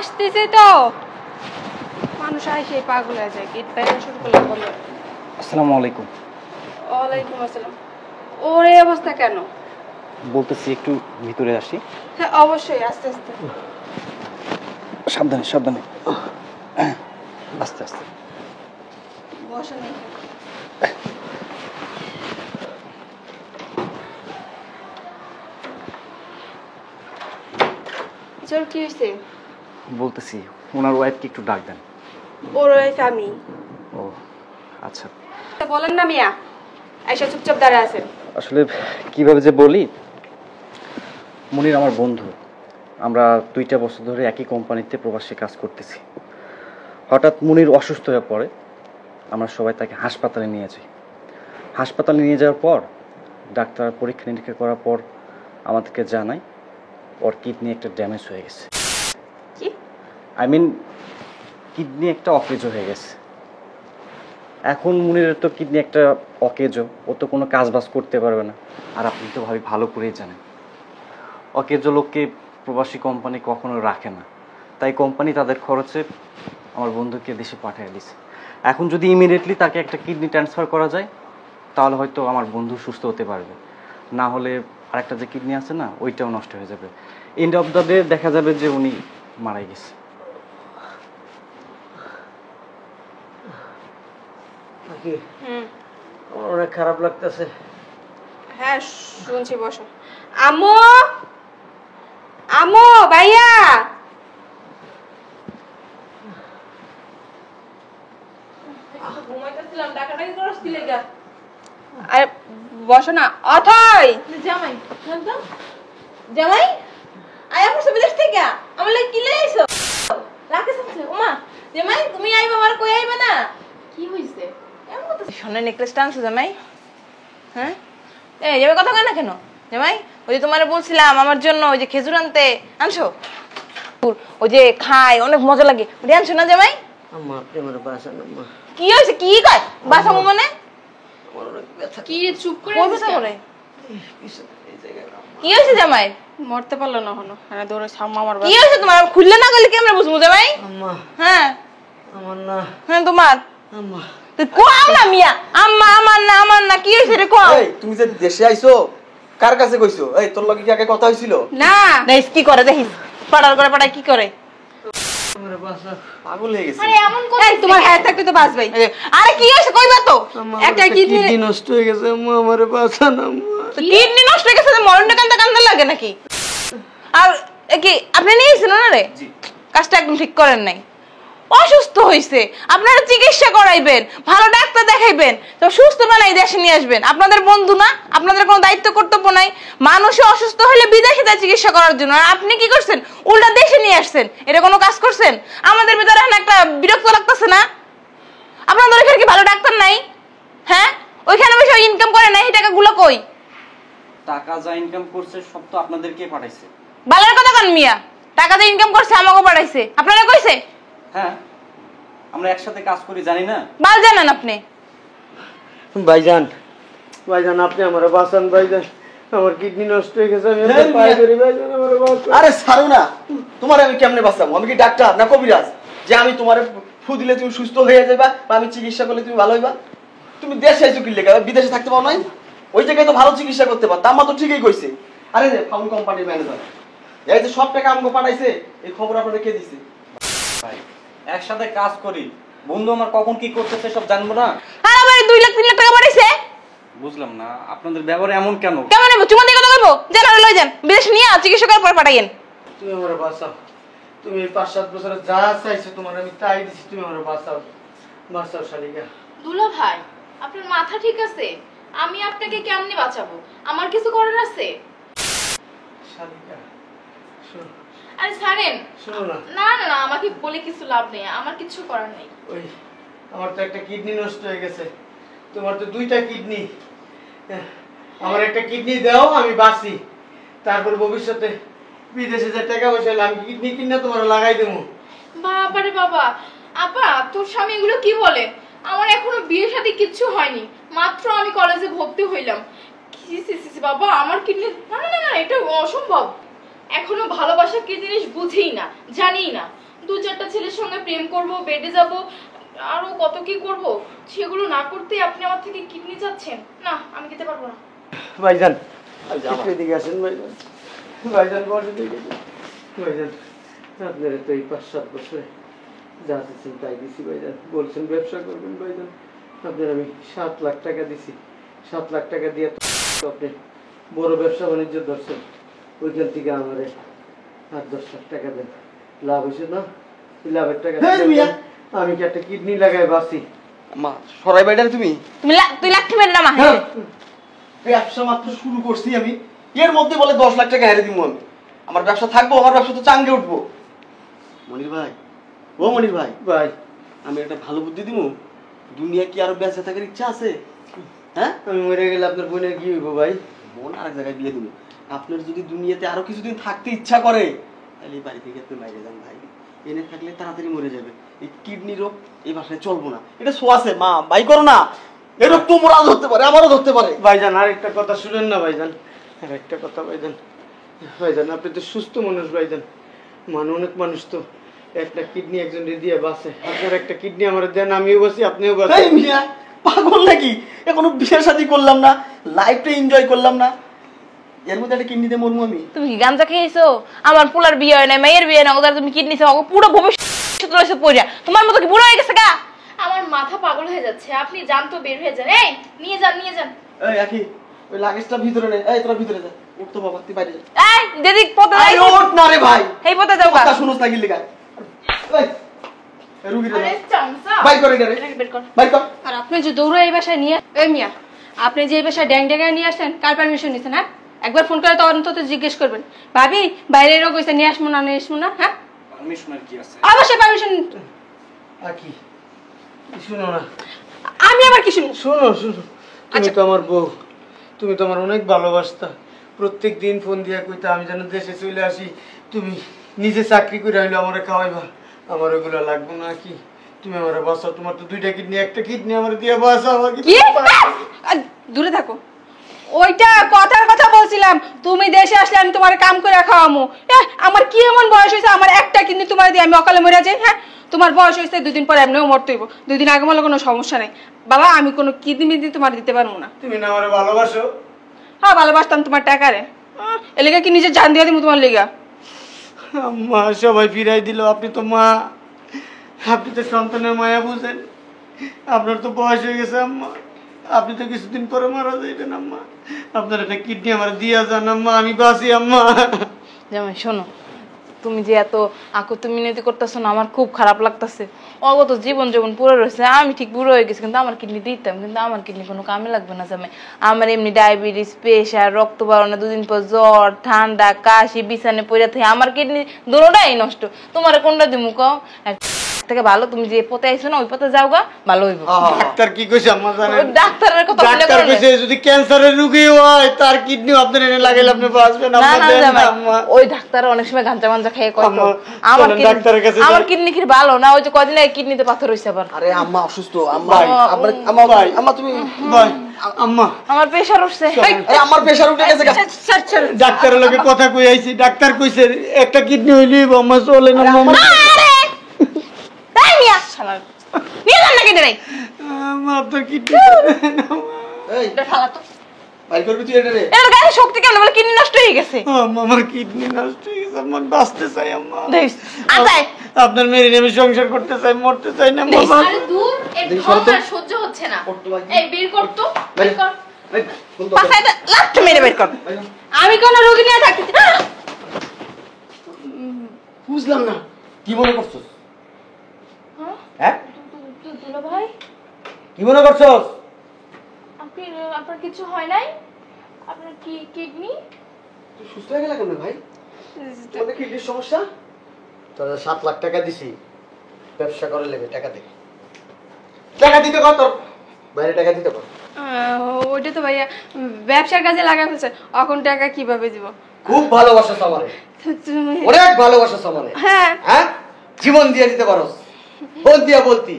আসতেছে তো মানুষ আসে পাগল হয়ে যায় গেট বাইরে শুরু করলে বলে আসসালামু আলাইকুম। ওয়ালাইকুম আসসালাম। ওর এই অবস্থা কেন? বলতেছি একটু ভিতরে আসি। হ্যাঁ অবশ্যই, আস্তে আস্তে সাবধানে সাবধানে, আস্তে আস্তে বসা নেই। চল কি হয়েছে? বলতেছি ওনার ওয়াইফকে একটু ডাক দেন। ওর ওয়াইফ আমি। ও আচ্ছা, বলেন না মিয়া, আইসা চুপচাপ দাঁড়ায় আছেন। আসলে কিভাবে যে বলি, মুনির আমার বন্ধু, আমরা 2টা বছর ধরে একই কোম্পানিতে প্রবাসী কাজ করতেছি। হঠাৎ মুনির অসুস্থ হয়ে পড়ে, আমরা সবাই তাকে হাসপাতালে নিয়ে যাই। হাসপাতালে নিয়ে যাওয়ার পর ডাক্তার পরীক্ষা নিরীক্ষা করার পর আমাদেরকে জানায় ওর কিডনি একটা ড্যামেজ হয়ে গেছে। কি? আই মিন কিডনি একটা অকেজো হয়ে গেছে। এখন মুনিরের তো কিডনি একটা অকেজো, ও তো কোনো কাজ বাজ করতে পারবে না। আর আপনি তো ভালো করেই জানেন অকেজো লোককে প্রবাসী কোম্পানি কখনো রাখে না, তাই কোম্পানি তাদের খরচে আমার বন্ধুকে দেশে পাঠিয়ে দিছে। এখন যদি ইমিডিয়েটলি তাকে একটা কিডনি ট্রান্সফার করা যায় তাহলে হয়তো আমার বন্ধু সুস্থ হতে পারবে, না হলে আরেকটা যে কিডনি আছে না, ওইটাও নষ্ট হয়ে যাবে। এন্ড অফ দ্য ডে দেখা যাবে যে উনি মারা গেছে। আমার অনেক খারাপ লাগতেছে। হ্যাঁ শুনছি, বসো। আম্মু, আম্মু, ভাইয়া, আরে বসো না। অথই জামাই জানতো জামাই আয় আমার সব বিদেশ থেকে আমার লাগি কি লই আইছো রাকেশ আছে ওমা জামাই তুমি আইবা আমার কই আইবা না কি হইছে এমন তো সোনার নেকলেসটা আনছো জামাই হ্যাঁ এই যাবে কথা কয় না কেন জামাই ওই যে তোমারে বলছিলাম আমার জন্য ওই যে খেজুর আনতে আনছো ওই যে খাই অনেক মজা লাগে ওটা আনছো না জামাই আম্মা আপনি আমার বাসান আম্মা কি হইছে কি কয় বাসামো মানে আমার অনেক ব্যথা। কি চুপ করে কই বসা করে এই জায়গায় আম্মা কি হইছে জামাই মরতে পারলো না হলো, আরে দৌড়ে সাম্মা আমার কি হইছে তোমার খুললে না গেলে কেমনে বুঝবো জামাই আম্মা হ্যাঁ আমার না হ্যাঁ তোমার আম্মা তুই কোয়াও না মিয়া আম্মা আমার না কি হইছে রে কোয়াও এই তুমি যে দেশে আইছো কার কাছে কইছো? এই তোর লগে কি আগে কথা হইছিল? না। দেখিস কি করে দেখিস পাড়ার করে পাড়ায় কি করে আমার বাসা পাগল হয়ে গেছে। আরে এমন করে তোমার হাত থাকতে তো বাঁচবেই। আরে কি হইছে কইবা তো একটা কিডনি নষ্ট হয়ে গেছে আম্মা আমার বাসান আম্মা কিডনি নষ্ট হয়ে গেছে মরণটা কান্দা কান্দা লাগে নাকি আর কি আপনি নিয়েছেন না রে কাজটা একদম ঠিক করেন নাই অসুস্থ হইছে আপনারা চিকিৎসা করাইবেন ভালো ডাক্তার দেখাইবেন তো সুস্থ বানাই দেশে নিয়ে আসবেন আপনাদের বন্ধু না আপনাদের কোনো দায়িত্ব কর্তব্য নাই মানুষ অসুস্থ হলে বিদেশে যায় চিকিৎসা করার জন্য আর আপনি কি করছেন উল্টা দেশে নিয়ে আসছেন এটা কোনো কাজ করছেন আমাদের ভিতরে এখন একটা বিরক্ত লাগতেছে না আপনাদের এখানে কি ভালো ডাক্তার নাই হ্যাঁ ওইখানে বেশি ইনকাম করে না এই টাকাগুলো কই টাকা যা ইনকাম করছে সব তো আপনাদেরকে পাঠাইছে। বালার কথা কান মিয়া টাকা দিয়ে ইনকাম করছে আমাকে পাঠাইছে আপনারা কইছে হ্যাঁ, আমরা একসাথে কাজ করি, জানি না? বাল জানেন আপনি ভাইজান ভাইজান আপনি আমার বাসান ভাইজান আমার কিডনি নষ্ট হয়ে গেছে আমি আপনার পায়ে ধরি ভাইজান আমার বাসান আরে ছাড়ো না, তোমারে আমি কেমনে বাঁচাবো? আমি কি ডাক্তার না কবিরাজ যে আমি তোমারে ফু দিলে তুমি সুস্থ হয়ে যাবা বা আমি চিকিৎসা করলে তুমি ভালো হইবা? তুমি দেশে আইছো কি লেগে? বিদেশে থাকতে পারো নাই? ওই জায়গায় তো ভালো চিকিৎসা করতে পারত। আম্মা তো ঠিকই কইছে। আরে যে ফাউন্ড কোম্পানির ম্যানেজার এই যে সব টাকা আমাকে পাঠাইছে, এই খবর আপনাদের কে দিছে? ভাই একসাথে কাজ করি, বন্ধু আমার কখন কি করতেছে সব জানবো না? আর আমার 2 লাখ 3 লাখ টাকা পাঠাইছে বুঝলাম না আপনাদের ব্যবহার এমন কেন? কেমন নেব চুমা দিয়ে কথা কইবো জান আর লই যান বিদেশ নিয়ে চিকিৎসা করার পর পাঠাইয়েন তুমি আমার বাঁচাও তুমি 5-7 বছরে যা চাইছো তোমার আমি তাই দিছি তুমি আমার বাঁচাও বাঁচাও শালিকা দুলা ভাই আপনার মাথা ঠিক আছে আমি আপনাকে কেমনে বাঁচাবো আমার কিছু করার আছে শালিকা শোনো আরে ছাড়েন শোনো না না না না আমাকে বলে কিছু লাভ নেই আমার কিছু করার নেই ওই আমার তো একটা কিডনি নষ্ট হয়ে গেছে তোমার তো 2টা কিডনি আমার একটা কিডনি দাও আমি বাঁচি তারপর ভবিষ্যতে বিদেশে যে টাকা পয়সা আমি কিডনি কিনে তোমার লাগাই দেবো বাবারে বাবা আপা তোর স্বামী এগুলো কি বলে আমার এখনো বিয়ে শাদী কিচ্ছু হয়নি মাত্র আমি কলেজে ভর্তি হইলাম কি সি বাবা আমার কিডনি না না না এটা অসম্ভব এখনো ভালোবাসা কি জিনিস বুঝিই না জানিই না দু চারটা ছেলের সঙ্গে প্রেম করব, বেডে যাব, আরো কত কি করব, সেগুলো না করতে আপনি আমার থেকে কিডনি চাচ্ছেন? না, আমি খেতে পারবো না। ভাইজান একটু এদিকে আসেন ভাইজান। ভাইজান বসে দিকে ভাইজান, আপনারা তো এই 5-7 বছরে যা দিচ্ছেন তাই দিছি ভাইজান। বলছেন ব্যবসা করবেন ভাইজান, আপনার আমি 7 লাখ টাকা দিছি। 7 লাখ টাকা দিয়ে তো আপনি বড় ব্যবসা বাণিজ্য ধরছেন, ওইখান থেকে আমারে 8-10 লাখ টাকা দেন। লাভ হয়েছে না? এই লাভের টাকা আমি কি একটা কিডনি লাগাই বাঁচি? আম্মা সরাই বাইডারে তুমি তুই লাঠি মেরে নামা। ব্যবসা মাত্র শুরু করছি আমি, এর মধ্যে বলে 10 লাখ টাকা হেরে দিব আমি। আমার ব্যবসা থাকবো, আমার ব্যবসা তো চাঙ্গে উঠবো। মনির ভাই, ও মনির ভাই, ভাই আমি একটা ভালো বুদ্ধি দিব। দুনিয়া কি আরো বেঁচে থাকার ইচ্ছা আছে? হ্যাঁ, আমি মরে গেলে আপনার বোনের কি হইব ভাই? মন আরেক জায়গায় বিয়ে দিব। আপনার যদি দুনিয়াতে আরো কিছুদিন থাকতে ইচ্ছা করে, তাহলে এই বাড়ি থেকে আপনি বাইরে যান ভাই। এনে থাকলে তাড়াতাড়ি মরে যাবে। এই কিডনি রোগ এই বাসায় চলবো না, এটা সোয়াছে। মা বাই করো না, এই রোগ তোমরাও ধরতে পারে, আমারও ধরতে পারে। ভাইজান আরেকটা কথা শুনেন না ভাইজান, আরেকটা কথা ভাইজান। ভাইজান আপনি তো সুস্থ মানুষ ভাইজান, অনেক মানুষ তো একটা কিডনি একজন দিয়ে বাঁচে। আপনার একটা কিডনি আমার দেন, আমিও বাঁচি, আপনিও এই বাঁচেন। মিয়া পাগল নাকি? এখনো বিয়ে শাদী করলাম না, লাইফটা এনজয় করলাম না, এর মধ্যে একটা কিডনি দিয়ে মরবো আমি? তুমি কি গাঞ্জা খেয়েছো? আমার পোলার বিয়ে হয় না, মেয়ের বিয়ে না, ওদের তুমি কিডনি চাও, পুরো ভবিষ্যৎ রয়েছে পড়িয়া। তোমার মতো কি বুড়ো হয়ে গেছে গা? আমার মাথা পাগল হয়ে যাচ্ছে, আপনি যান তো, বের হয়ে যান। এই নিয়ে যান, নিয়ে যান। এই আকি, ওই লাগেজটা ভিতরে নে। এই তোরা ভিতরে যা, উঠ তো বাবা, তুই বাইরে যা। এই দিদি পথে আরে যাই, ওঠ না রে ভাই, এই পথে যাও গা। কথা শুনোস না গিল্লি গায়। এই রুগীরা আরে চামচা, বাই করে রে, এটাকে বের কর। বাই কর। আর আপনি যে দৌড়ে এই বাসায় নিয়ে এই মিয়া, আপনি যে এই বাসায় ড্যাং ড্যাঙ্গায় নিয়ে আসছেন, কার পারমিশন নিছেন? হ্যাঁ, একবার ফোন করে তো অন্তত জিজ্ঞেস করবেন, ভাবি বাইরে রোগ হয়েছে, নিয়ে আসবো না, নিয়ে আসবো না? হ্যাঁ, পারমিশনের কি আছে? অবশ্যই পারমিশন। আকি শুনো না, আমি আবার কি শুনি? শোনো শোনো, তুমি তো আমার বউ, তুমি তো আমার অনেক ভালোবাসতা। প্রত্যেক দিন ফোন দিয়া কইতা আমি যেন দেশে চলে আসি, তুমি নিজে চাকরি করে হইলো আমার খাওয়াইবা। আমার ওগুলো লাগবে না কি? তুমি আমার বাঁচাও, তোমার তো 2টা কিডনি, একটা কিডনি আমার দিয়ে বাঁচাও। কি? দূরে থাকো, ওইটা কথার কথা বলছিলাম। তুমি দেশে আসলে আমি তোমার কাম করে খাওয়ামো। আমার কি এমন বয়স হয়েছে আমার একটা কিডনি তোমার দিয়ে আমি অকালে মরে যাই? হ্যাঁ, তোমার বয়স হয়েছে 2 দিন পরে এমনিও মরতে হইব, 2 দিন আগে মরলে কোনো সমস্যা নেই। বাবা আমি কোনো কিডনি মিডনি তোমার দিতে পারবো না। তুমি না আমার ভালোবাসো? হ্যাঁ ভালোবাসতাম তোমার টাকারে, এলাকা কি নিজের জান দিয়ে দিব তোমার লেগা? মা সবাই ফিরাই দিল, আপনি তো মা, আপনি তো সন্তানের মায়া বুঝেন। আপনার তো বয়স হয়ে গেছে আম্মা, আপনি তো কিছুদিন পরে মারা যাইবেন আম্মা। আপনার একটা কিডনি আমার দিয়া যান আম্মা, আমি বাঁচি আম্মা। জামাই শোনো, তুমি যে এত আকুতি মিনতি করতেছো না, আমার খুব খারাপ লাগতেছে। অগত জীবন জীবন পুরো রয়েছে, আমি ঠিক বুড়ো হয়ে গেছি, কিন্তু আমার কিডনি দিতাম, কিন্তু আমার কিডনি কোনো কামে লাগবে না জামাই। আমার এমনি ডায়াবেটিস, প্রেশার, রক্ত বাড়ানো, 2 দিন পর জ্বর, ঠান্ডা, কাশি, বিছানে পড়ে থাকে, আমার কিডনি দুটোটাই নষ্ট। তোমার কোনটা দিমু কও? থেকে ভালো তুমি যে পথে আইছো না, ওই পথে যাও গা, ভালো হইব। ডাক্তার কি কইছে আম্মা জানেন? ডাক্তারের কথা বলে ডাক্তার করে কইছে যদি ক্যান্সারের রোগী হয় তার কিডনিও আপনার এনে লাগাইলে আপনি বাঁচবেন। না আম্মা না দেন জামাই, আম্মা। ওই ডাক্তার অনেক সময় গাঞ্জা মাঞ্জা খেয়ে কয় তো। আম্মা, আমার চলেন ডাক্তারের কাছে কিডনি, আমার যাই। কিডনি কি ভালো না? ওই যে কদিন আগে কিডনিতে পাথর হইছে আবার। আরে আম্মা অসুস্থ, আম্মা ভাই, আম্মা ভাই। আম্মা তুমি ভাই আম্মা, আমার প্রেশার উঠছে। চলেন। আরে আমার প্রেসার উঠে গেছে গা। ডাক্তারের লোকে কথা কই আইছি, ডাক্তার কইছে একটা কিডনি হইলেই আম্মা চলে না আম্মা। আরে তাই মিয়া শালা নিয়ে যান না কেটে নাই আম্মা আপনার কিডনি এই এটা ফালা তো। বাই করবি তুই এটা রে? এটা গায়ে শক্তি কেন বলে কিডনি নষ্ট হয়ে গেছে। আম্মা আমার কিডনি নষ্ট হয়ে গেছে, আম্মা বাঁচতে চাই আম্মা। দেখিস আতাই আপনার মেয়ে নিয়ে আমি সংসার করতে চাই, মরতে চাই না বাবা। আরে দূর, এর দেখি ঢং সরো তো। আর সহ্য হচ্ছে না। করতে পারি। এই বের কর তো, বের কর। এই কোন তো পাছাটা লাট মেরে বের কর। আমি কোনো রোগী নিয়ে থাকতে বুঝলাম না কি মনে করছস? হ্যাঁ হ্যাঁ দুলা ভাই, কি মনে করছস? আপনার কিছু হয় নাই? আপনার কি কিডনি? তুই সুস্থ হয়ে গেলা কেন ভাই? তোমাদের কিডনির সমস্যা? তোর 7 লাখ টাকা দিছি ব্যবসা করে লেগে, টাকা দে। টাকা দিতে কত? বাইরে টাকা দিতে কর। ওইটা তো ভাইয়া ব্যবসার কাজে লাগা ফেলছে, এখন টাকা কিভাবে দিব? খুব ভালোবাসস আমারে, তুমি- অনেক ভালোবাসস আমারে। হ্যাঁ হ্যাঁ, জীবন দিয়ে দিতে পারস, ফোন দিয়া বলতি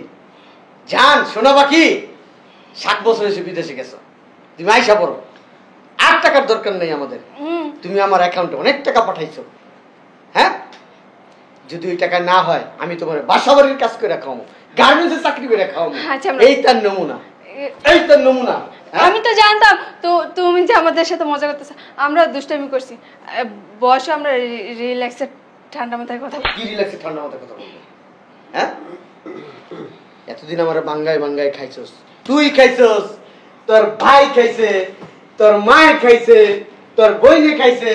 জান শোনা বাকি 7 বছর এসে বিদেশে গেছো, তুমি আইসা পড়ো, 8 টাকার দরকার নেই আমাদের। তুমি আমার অ্যাকাউন্টে অনেক টাকা পাঠাইছো। হ্যাঁ, যদি ওই টাকা না হয় আমি তোমার বাসাবাড়ির কাজ করে খাওয়াবো, গার্মেন্টসে চাকরি করে খাওয়াবো। আচ্ছা, আমরা- এই তার নমুনা, এই তার নমুনা। হ্যাঁ? আমি তো জানতাম তো তুমি যে আমাদের সাথে মজা করতেছো, আমরা দুষ্টামি করছি। বসে আমরা রিল্যাক্সে ঠান্ডা মাথায় কথা বলি। কি রিল্যাক্সে ঠান্ডা মাথায় কথা বলবো? হ্যাঁ, এতদিন আমার বাঙ্গায় বাঙ্গায় খাইছস, তুই খাইছস, তোর ভাই খাইছে, তোর মায়ের খাইছে, তোর বইনে খাইছে।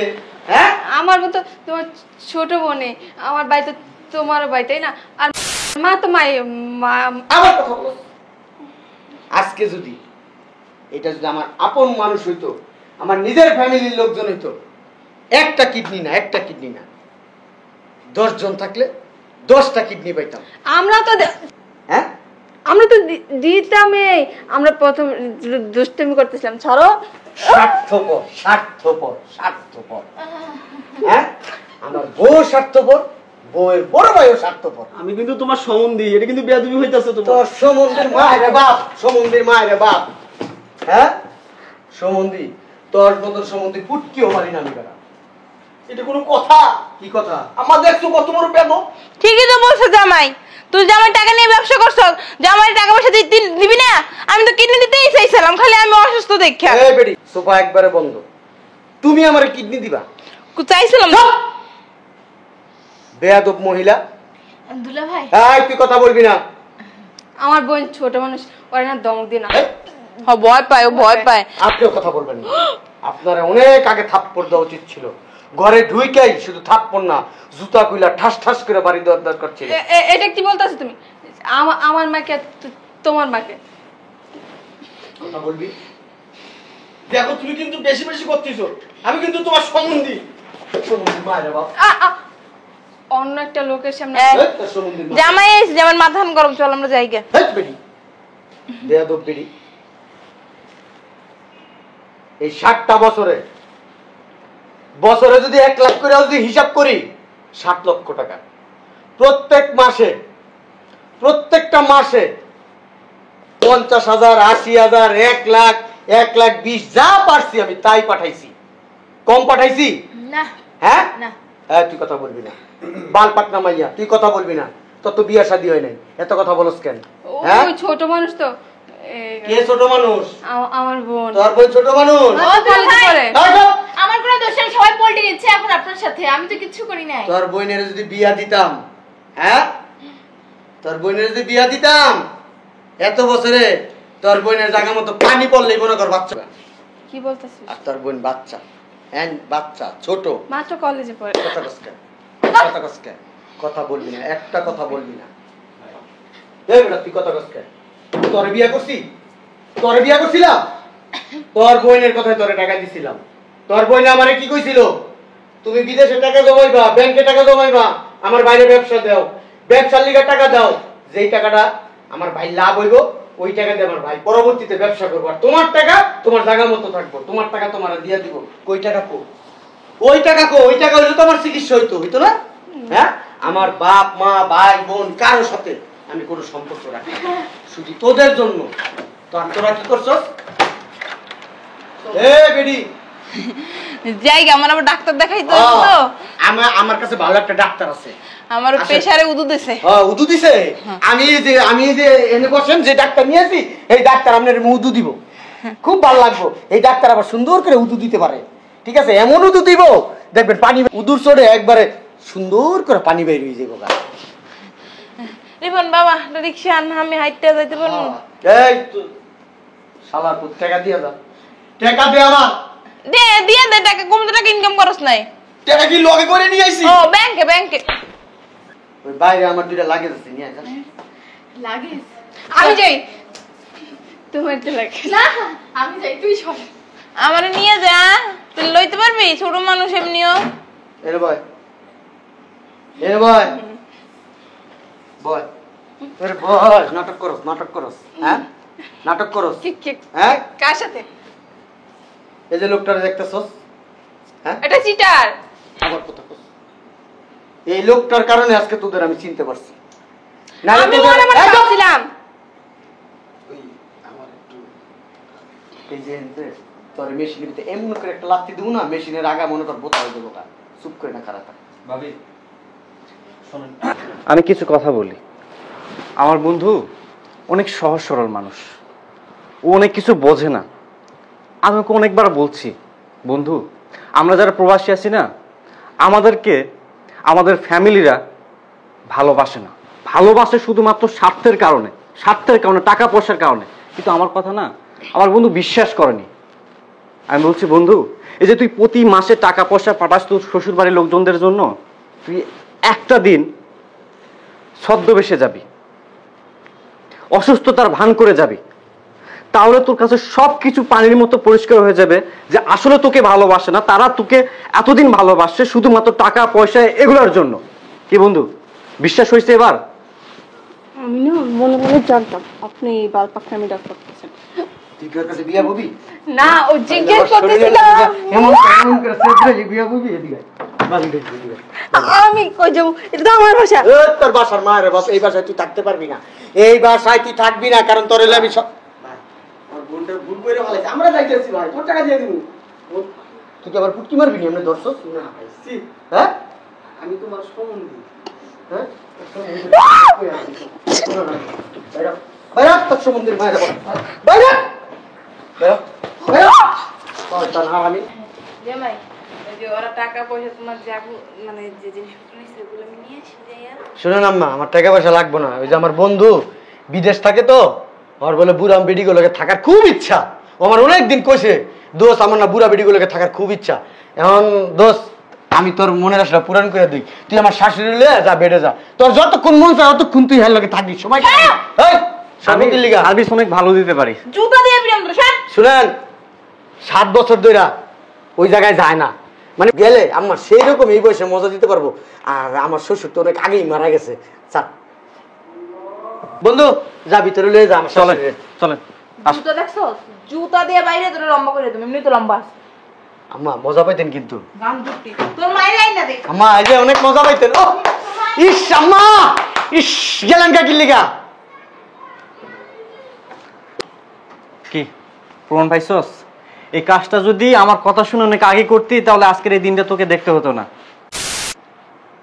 হ্যাঁ, আমার মতো তোমার ছোট বোনে, আমার ভাই তো তোমার ভাই, তাই না? আর মা তো মা আবার কথা বলো। আজকে যদি এটা যদি আমার আপন মানুষ হইতো, আমার নিজের ফ্যামিলির লোকজন হইতো, একটা কিডনি না, একটা কিডনি না, 10 জন থাকলে 10টা কিডনি পাইতাম। আমরা তো হ্যাঁ, আমরা তো দিতামই। আমরা প্রথম দুষ্টামি করতেছিলাম। ছাড়ো। স্বার্থপর, স্বার্থপর, স্বার্থপর। হ্যাঁ, আমার বউ স্বার্থপর, বউয়ের বড় ভাইও স্বার্থপর। আমি কিন্তু তোমার সম্বন্ধী, এটা কিন্তু বেয়াদবি হইতাছে তোমার। তোর সমন্দির মায়ের বাপ, সমন্দির মায়ের বাপ। হ্যাঁ, সমন্ধি, তোর মতন সমন্ধি পুটকিও মারি না আমি বেড়া। এটা কোনো কথা? কি কথা? আমার দেখছো কত বড় বেদ। ঠিকই তো বলছো জামাই, তুই জামাই টাকা নিয়ে ব্যবসা করছো, জামাই টাকা পয়সা দিবি না? আমি তো কিডনি দিতেই চাইছিলাম, খালি আমি অসুস্থ দেখা এই বেডি, সোফা একবারে বন্ধ। তুমি আমার কিডনি দিবা? চাইছিলাম। বেয়াদব মহিলা। দুলা ভাই, এই তুই কথা বলবি না। আমার বোন ছোট মানুষ, ওরা না দমক দিয়ে না। এই, ভয় পায়, ও ভয় পায়। আপনিও কথা বলবেন না। আপনারা অনেক আগে থাপ্পড় দেওয়া উচিত ছিল। ঘরে ঢুইকাই শুধু থাপ্পড় না, জুতা কইলা ঠাস ঠাস করে বাড়ি দেওয়ার দরকার ছিল। এটা কি বলতেছো তুমি? আমার মাকে আর তোমার মাকে? কথা বলবি? দেখো তুমি কিন্তু বেশি বেশি করতেছো। আমি কিন্তু তোমার সম্বন্ধী। সমন্দির মায়ের বাপ। অন্য একটা লোকের সামনে এই, এই, তোর সমন্দির মা। জামাই এসে যেমন মাথা গরম, চল আমরা যাই গে। এই বেডি, বেয়াদব বেডি। এই 60টা বছরে যদি 1 লাখ করে যদি হিসাব করি, 7 লক্ষ টাকা প্রত্যেক মাসে, প্রত্যেকটা মাসে 50,000, 80,000, 1 লাখ, 1,20,000 যা পারছি আমি তাই পাঠাইছি। কম পাঠাইছি? না হ্যাঁ, না, হ্যাঁ, তুই কথা বলবি না। বাল পাকনা মাইয়া, তুই কথা বলবি না। তোর তো বিয়া শাদী হয় নাই, এত কথা বলস কেন? হ্যাঁ, ওই ছোট মানুষ তো। কে ছোট মানুষ? আমার বোন। তোর বোন ছোট মানুষ? ও দুলা ভাই, করে। এই চুপ! আমার কোনো দোষ নেই, সবাই পল্টি নিচ্ছে এখন আপনার সাথে, আমি তো কিচ্ছু করি নাই। তোর বোনের যদি বিয়া দিতাম, হ্যাঁ, তোর বোনের যদি বিয়া দিতাম, এত বছরে তোর বোনের জায়গা মতো পানি পড়লেই মনে কর বাচ্চা। কি বলতেছিস? আর তোর বোন বাচ্চা, হ্যাঁ বাচ্চা, ছোট। মাত্র কলেজে পড়ে। কথা কসকে, কথা কসকে, কথা বলবি না, একটা কথা বলবি না। এই বেটা, তুই কথা কসকে। তোর বিয়া করছি? তোর বিয়া করছিলাম? তোর বোনের কথায় তোরে টাকা দিছিলাম। তোর বোন আমারে কি কইছিল? তুমি বিদেশে টাকা জমাইবা, ব্যাংকে টাকা জমাইবা, আমার বাইরে ব্যবসা দাও, ব্যবসার লিগে টাকা দাও। যেই টাকাটা আমার ভাই লাভ হইব, ওই টাকা দিয়ে আমার ভাই পরবর্তীতে ব্যবসা করবো। আর তোমার টাকা তোমার জায়গা মতো থাকবো, তোমার টাকা তোমার দিয়ে দিব। ওই টাকা কো, ওই টাকা কো, ওই টাকা হইলে তো আমার চিকিৎসা হইতো না? হ্যাঁ, আমার বাপ মা ভাই বোন কারোর সাথে আমি কোনো সম্পর্ক রাখি না, শুধু তোদের জন্য। তোরা কি করছস? এ বেডি, যাই গে, আমার আবার ডাক্তার দেখাইতে হবে তো। আমার কাছে ভালো একটা ডাক্তার আছে। আমার আচ্ছা। প্রেসারে উদু দিছে। হ্যাঁ, উদু দিছে। আমি যে এনে বসেন যে ডাক্তার নিয়েছি, এই ডাক্তার আপনার উদু দিব। খুব ভালো লাগবো। এই ডাক্তার আবার সুন্দর করে উদু দিতে পারে। ঠিক আছে, এমন উদু দিব দেখবেন পানি উদুর চড়ে একবারে সুন্দর করে পানি বের হয়ে যাবো। রিপন বাবা, রিক্সা আন, আমি হাইটে যাইতে পারবো। এই তো শালা, তোর টাকা দিয়ে যা। টাকা দে আমার। দিয়ে দে টাকা, কমতে টাকা ইনকাম করস নাই? টাকা কি লগে করে নিয়ে আইছি? ও ব্যাংকে, ব্যাংকে। ওই বাইরে আমার দুইটা লাগেজ আছে, নিয়ে যা। লাগে আমি যাই, তোমার তো লাগে না, আমি যাই, তুই সর। আমার নিয়ে যা, তুই লইতে পারবি? ছোট মানুষ এমনিও। এনে বয়, এনে বয়, বয়, এর বয়। নাটক করস, নাটক করস, হ্যাঁ, নাটক করস, হ্যাঁ। কার সাথে? এই যে লোকটারে দেখতেছস, হ্যাঁ, এটা চিটার। আমার কথা কস। এই লোকটার কারণে আজকে তোদের আমি চিনতে পারছি। নাহলে আমি তোদের- মনে মনে এই চুপ! ভাবছিলাম ওই আমার একটু এই যে তোর মেশিনের ভিতরে এমন করে একটা লাত্তি দেবো না, মেশিনের আগা মনে কর বোতা হয়ে যাবো। চুপ করে না খারাপ। ভাবি শোনেন, আমি কিছু কথা বলি। আমার বন্ধু অনেক সহজ সরল মানুষ, ও অনেক কিছু বোঝে না। আমি ওকে অনেকবার বলছি, বন্ধু আমরা যারা প্রবাসী আছি না, আমাদেরকে আমাদের ফ্যামিলিরা ভালোবাসে না, ভালোবাসে শুধুমাত্র স্বার্থের কারণে, টাকা পয়সার কারণে। কিন্তু আমার কথা না আমার বন্ধু বিশ্বাস করেনি। আমি বলছি, বন্ধু এই যে তুই প্রতি মাসে টাকা পয়সা পাঠাস তোর শ্বশুর বাড়ির লোকজনদের জন্য, তুই একটা দিন ছদ্মবেশে যাবি, অসুস্থতার ভান করে যাবি, তাহলে তোর কাছে সবকিছু পানির মতো পরিষ্কার হয়ে যাবে যে আসলে তোকে ভালোবাসে না, তারা তোকে এতদিন ভালোবাসে শুধুমাত্র টাকা পয়সা এগুলোর জন্য। কি বন্ধু, বিশ্বাস হয়েছে এবার? আমি না মনে মনে জানতাম আপনি বালপাকটা আমি ডাক করতেছেন। তুই কি ওর কাছে বিয়া ববি? না, ও জিজ্ঞেস করতেছিল এমন করে সেফরে বিয়া ববি? এদিকে আমি কই যাবো, এটা তো আমার ভাষা। তোর বাসার মা রে বাপ, এই বাসায় তুই থাকতে পারবি না, এই বাসায় তুই থাকবি না, কারণ তোর হলে আমি আমার বোনটা ভুল করে ফেলাইছে, আমরা যাইতেছি ভাই, তোর টাকা দিয়ে দিব। তুই কি আবার পুটকি মারবি নি? এমনি ধরছস না ভাই? হ্যাঁ, আমি তোমার সম্বন্ধী। হ্যাঁ, বাইরে তোর সম্বন্ধীর মায়ের বাইরে আমি জামাই, ওই যে ওরা টাকা পয়সা তোমার যা মানে যে জিনিসপত্র নিচ্ছে ওগুলো আমি নিয়ে এসে যাই। আর শুনেন আম্মা, আমার টাকা পয়সা লাগবে না। ওই যে আমার বন্ধু বিদেশ থাকে তো, আমার বলে বুড়া বেডিগুলোকে থাকার খুব ইচ্ছা। ও আমার অনেকদিন কইছে, দোস্ত আমার না বুড়া বেডিগুলোকে থাকার খুব ইচ্ছা। এখন দোস্ত আমি তোর মনের আশা পূরণ করে দিই, তুই আমার শাশুড়ি লে যা, বেডে যা, তোর যতক্ষণ মন চায় ততক্ষণ তুই হের লগে থাকবি। সময় আমি সার্ভিস অনেক ভালো দিতে পারি। জুতা দিয়ে বিরাম স্যার। শুনেন, 7 বছর ধরে ওই জায়গায় যায় না, মানে গেলে আমার সেই রকম এই বয়সে মজা দিতে পারবো। আর আমার শ্বশুর তো অনেক আগেই মারা গেছে। চা বন্ধু, যা ভিতরে লয়ে যা আমার চলেন শাশুড়িরে। চলেন। জুতা দেখছো? জুতা দিয়ে বাইরে তোর লম্বা করে তুমি, এমনি তো লম্বা আছে। আম্মা মজা পাইতেন কিন্তু। গান জুটি তোর মায়ের আই না দেখ। আম্মা এই যে অনেক মজা পাইতেন। ও ইস আম্মা, ইস গেলেন কা কিল্লিগা? কি প্রমাণ পাইছস? এই কাজটা যদি আমার কথা শুনে অনেক আগে করতি তাহলে আজকের এই দিনটা তোকে দেখতে হতো না।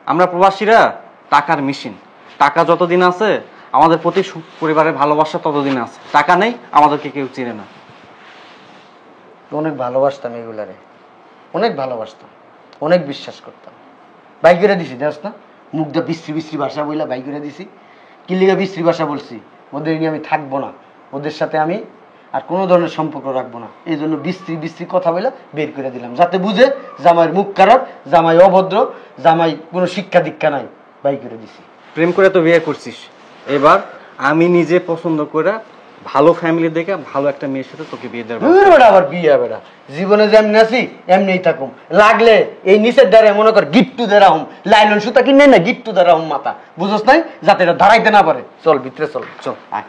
আমরা প্রবাসীরা টাকার মেশিন, টাকা যতদিন আছে আমাদের প্রতি পরিবারের ভালোবাসা ততদিন আছে, টাকা নেই আমাদেরকে কেউ চিনে না। অনেক ভালোবাসতাম এগুলারে, অনেক ভালোবাসতাম, অনেক বিশ্বাস করতাম। বাই করে দিছি দেখ না, মুখটা বিশ্রী বিশ্রী ভাষা বইলা বাই করে দিছি। কিল্লিগা বিশ্রী ভাষা বলছি? ওদের নিয়ে আমি থাকবো না, ওদের সাথে আমি আর কোনো ধরনের সম্পর্ক রাখবো না। এই জন্য বিশ্রী বিশ্রী কথা বলে বের করে দিলাম, যাতে বুঝে জামাইয়ের মুখ খারাপ, জামাই অভদ্র, জামাই কোনো শিক্ষা দীক্ষা নাই। বাই করে দিছি। প্রেম করে তো বিয়ে করছিস, এবার আমি নিজে পছন্দ করে ভালো ফ্যামিলি দেখে ভালো একটা মেয়ের সাথে তোকে বিয়ে দেবো। বেড়া আবার বিয়ে বেড়া, জীবনে যেমনি আছি এমনিই থাকুম। লাগলে এই নিচের দ্বারা মনে কর গিট্টু দ্বারা হুম, লাইলন সুতা কিনে না গিট্টু দ্বারা হুম মাথা, বুঝোস নাই? যাতে এটা দাঁড়াইতে না পারে। চল ভিতরে চল, চল আয়।